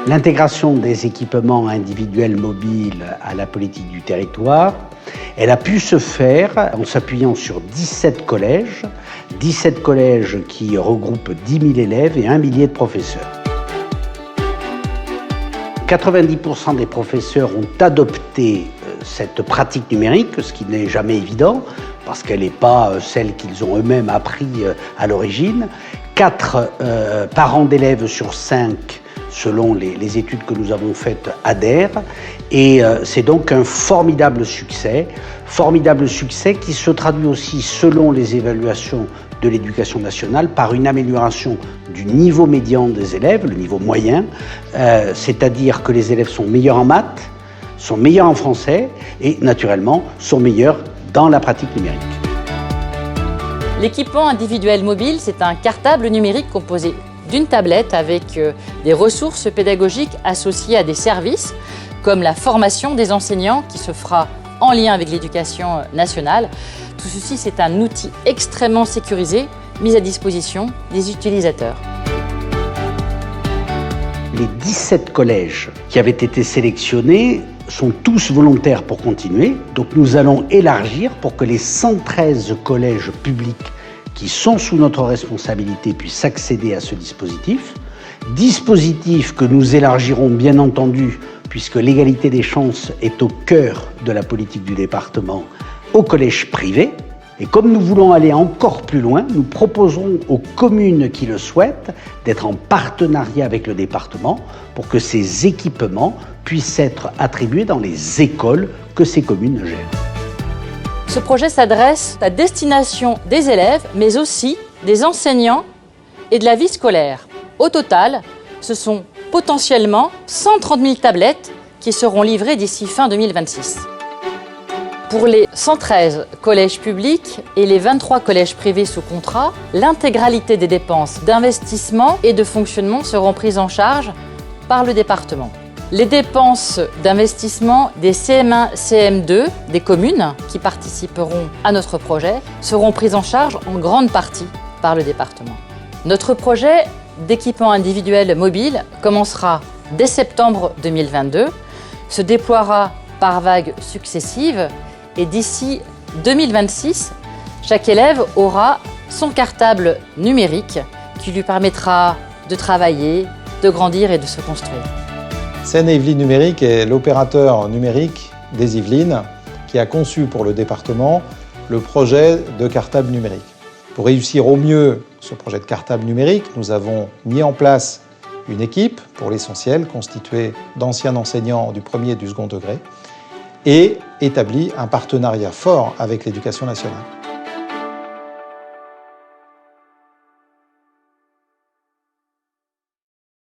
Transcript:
L'intégration des équipements individuels mobiles à la politique du territoire, elle a pu se faire en s'appuyant sur 17 collèges qui regroupent 10 000 élèves et 1 millier de professeurs. 90% des professeurs ont adopté cette pratique numérique, ce qui n'est jamais évident, parce qu'elle n'est pas celle qu'ils ont eux-mêmes appris à l'origine. 4 parents d'élèves sur 5, selon les études que nous avons faites, adhèrent. Et c'est donc un formidable succès qui se traduit aussi, selon les évaluations de l'Éducation nationale, par une amélioration du niveau médian des élèves, le niveau moyen, c'est-à-dire que les élèves sont meilleurs en maths, sont meilleurs en français et, naturellement, sont meilleurs dans la pratique numérique. L'équipement individuel mobile, c'est un cartable numérique composé d'une tablette avec des ressources pédagogiques associées à des services, comme la formation des enseignants qui se fera en lien avec l'Éducation nationale. Tout ceci, c'est un outil extrêmement sécurisé, mis à disposition des utilisateurs. Les 17 collèges qui avaient été sélectionnés sont tous volontaires pour continuer. Donc nous allons élargir pour que les 113 collèges publics qui sont sous notre responsabilité puissent accéder à ce dispositif. Dispositif que nous élargirons bien entendu, puisque l'égalité des chances est au cœur de la politique du département, aux collèges privés. Et comme nous voulons aller encore plus loin, nous proposerons aux communes qui le souhaitent d'être en partenariat avec le département pour que ces équipements puissent être attribués dans les écoles que ces communes gèrent. Ce projet s'adresse à destination des élèves, mais aussi des enseignants et de la vie scolaire. Au total, ce sont potentiellement 130 000 tablettes qui seront livrées d'ici fin 2026. Pour les 113 collèges publics et les 23 collèges privés sous contrat, l'intégralité des dépenses d'investissement et de fonctionnement seront prises en charge par le département. Les dépenses d'investissement des CM1, CM2 des communes qui participeront à notre projet seront prises en charge en grande partie par le département. Notre projet d'équipement individuel mobile commencera dès septembre 2022, se déploiera par vagues successives et d'ici 2026, chaque élève aura son cartable numérique qui lui permettra de travailler, de grandir et de se construire. Seine-et-Yvelines Numérique est l'opérateur numérique des Yvelines qui a conçu pour le département le projet de cartable numérique. Pour réussir au mieux ce projet de cartable numérique, nous avons mis en place une équipe, pour l'essentiel, constituée d'anciens enseignants du premier et du second degré, et établi un partenariat fort avec l'Éducation nationale.